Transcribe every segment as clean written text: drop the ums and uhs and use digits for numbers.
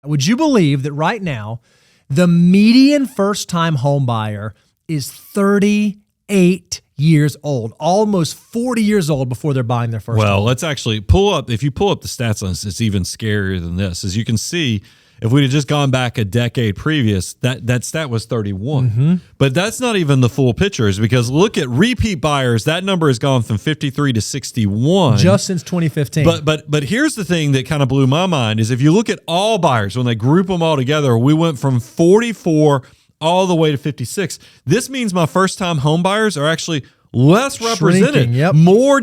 Would you believe that right now, the median first-time home buyer is 38 years old, almost 40 years old before they're buying their first home? Well, let's actually pull up. If you pull up the stats on this, it's even scarier than this. As you can see, if we'd have just gone back a decade previous, that stat was 31. Mm-hmm. But that's not even the full picture, is because look at repeat buyers. That number has gone from 53 to 61. Just since 2015. But here's the thing that kind of blew my mind is if you look at all buyers, when they group them all together, we went from 44 all the way to 56. This means my first-time home buyers are actually less represented. Shrinking, yep. More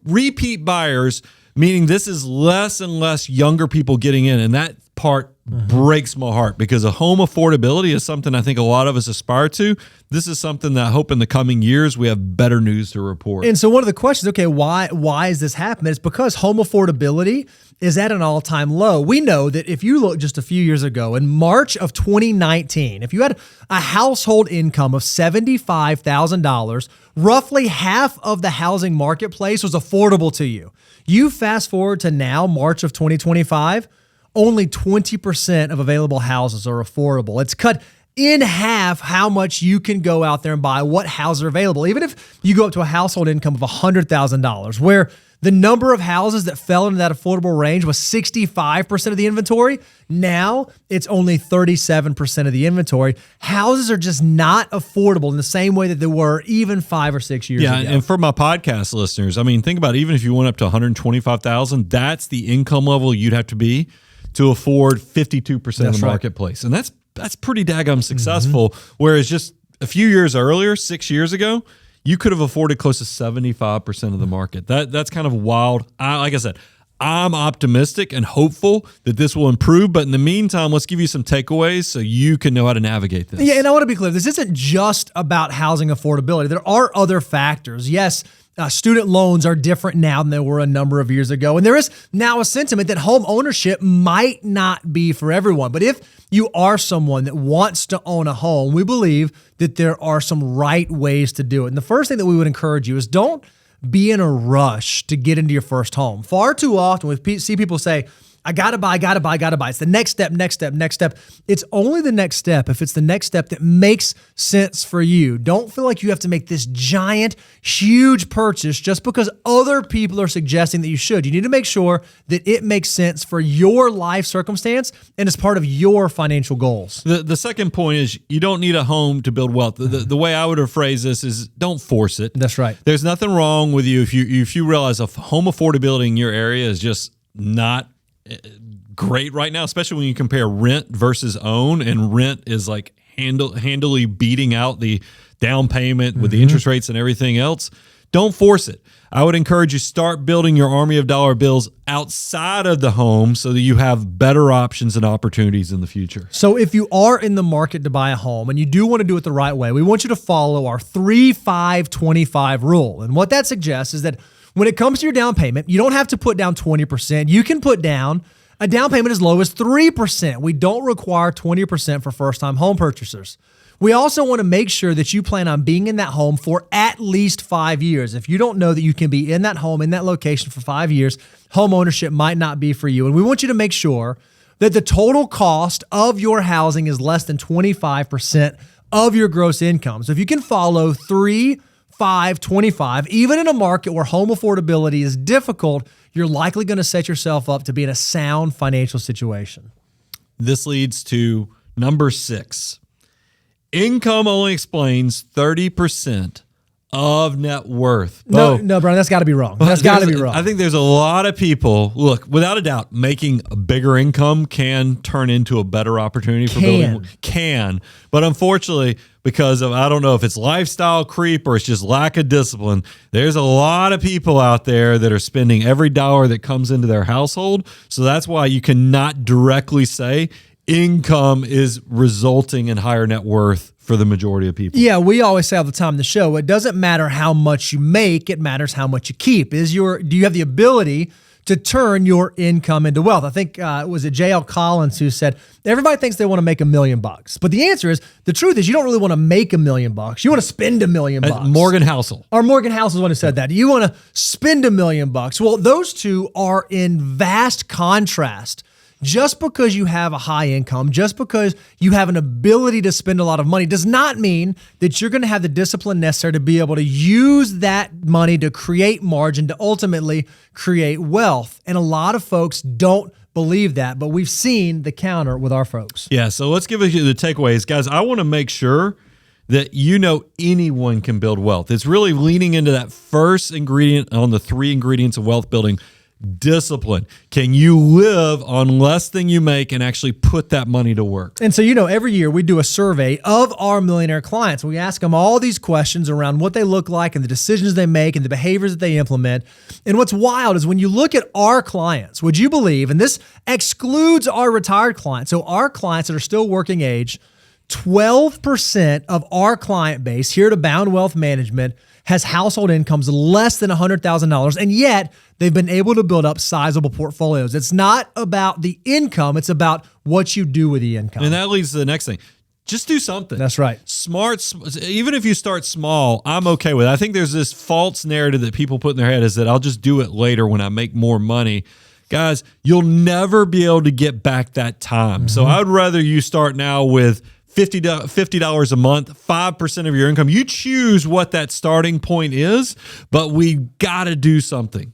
repeat buyers, meaning this is less and less younger people getting in, and that part breaks my heart because a home affordability is something I think a lot of us aspire to. This is something that I hope in the coming years we have better news to report. And so one of the questions, okay, why is this happening? It's because home affordability is at an all-time low. We know that if you look just a few years ago, in March of 2019, if you had a household income of $75,000, roughly half of the housing marketplace was affordable to you. You fast forward to now, March of 2025, only 20% of available houses are affordable. It's cut in half how much you can go out there and buy, what houses are available. Even if you go up to a household income of $100,000, where the number of houses that fell into that affordable range was 65% of the inventory, now it's only 37% of the inventory. Houses are just not affordable in the same way that they were even 5 or 6 years ago. Yeah, and for my podcast listeners, I mean, think about it, even if you went up to $125,000, that's the income level you'd have to be to afford 52% of the marketplace. And that's pretty daggum successful. Whereas just a few years earlier, 6 years ago, you could have afforded close to 75% of the market. That's kind of wild. Like I said, I'm optimistic and hopeful that this will improve. But in the meantime, let's give you some takeaways so you can know how to navigate this. Yeah, and I want to be clear. This isn't just about housing affordability. There are other factors. Yes, student loans are different now than they were a number of years ago. And there is now a sentiment that home ownership might not be for everyone. But if you are someone that wants to own a home, we believe that there are some right ways to do it. And the first thing that we would encourage you is don't be in a rush to get into your first home. Far too often we see people say, I gotta buy. It's the next step. It's only the next step if it's the next step that makes sense for you. Don't feel like you have to make this giant, huge purchase just because other people are suggesting that you should. You need to make sure that it makes sense for your life circumstance and is part of your financial goals. The second point is you don't need a home to build wealth. The way I would have phrased this is don't force it. That's right. There's nothing wrong with you if you realize a home affordability in your area is just not great right now, especially when you compare rent versus own, and rent is like handily beating out the down payment with the interest rates and everything else. Don't force it. I would encourage you start building your army of dollar bills outside of the home so that you have better options and opportunities in the future. So if you are in the market to buy a home and you do want to do it the right way, we want you to follow our 3-5-25 rule. And what that suggests is that when it comes to your down payment, you don't have to put down 20%. You can put down a down payment as low as 3%. We don't require 20% for first-time home purchasers. We also want to make sure that you plan on being in that home for at least 5 years. If you don't know that you can be in that home, in that location for 5 years, home ownership might not be for you. And we want you to make sure that the total cost of your housing is less than 25% of your gross income. So if you can follow 3-5-25, even in a market where home affordability is difficult, you're likely going to set yourself up to be in a sound financial situation. This leads to number 6. Income only explains 30% of net worth. No, Brian, that's got to be wrong. That's got to be wrong. I think there's a lot of people, look, without a doubt, making a bigger income can turn into a better opportunity for building. But unfortunately, because of, I don't know if it's lifestyle creep or it's just lack of discipline, there's a lot of people out there that are spending every dollar that comes into their household. So that's why you cannot directly say income is resulting in higher net worth for the majority of people. Yeah, we always say all the time in the show, it doesn't matter how much you make, it matters how much you keep. Do you have the ability to turn your income into wealth? I think was it J.L. Collins who said, everybody thinks they want to make $1 million. But the answer is, the truth is you don't really want to make $1 million. You want to spend $1 million. Morgan Housel. Or Morgan Housel is one who said that. You want to spend $1 million. Well, those two are in vast contrast. just because you have a high income, just because you have an ability to spend a lot of money, does not mean that you're going to have the discipline necessary to be able to use that money to create margin, to ultimately create wealth. And a lot of folks don't believe that, but we've seen the counter with our folks. Yeah, so let's give you the takeaways. Guys, I want to make sure that you know anyone can build wealth. It's really leaning into that first ingredient on the 3 ingredients of wealth building: discipline. Can you live on less than you make and actually put that money to work? And so, every year we do a survey of our millionaire clients. We ask them all these questions around what they look like and the decisions they make and the behaviors that they implement. And what's wild is when you look at our clients, would you believe, and this excludes our retired clients, so our clients that are still working age, 12% of our client base here at Abound Wealth Management has household incomes less than $100,000, and yet they've been able to build up sizable portfolios. It's not about the income, it's about what you do with the income. And that leads to the next thing. Just do something. That's right. Even if you start small, I'm okay with it. I think there's this false narrative that people put in their head is that I'll just do it later when I make more money. Guys, you'll never be able to get back that time. So I'd rather you start now with $50 a month, 5% of your income. You choose what that starting point is, but we got to do something.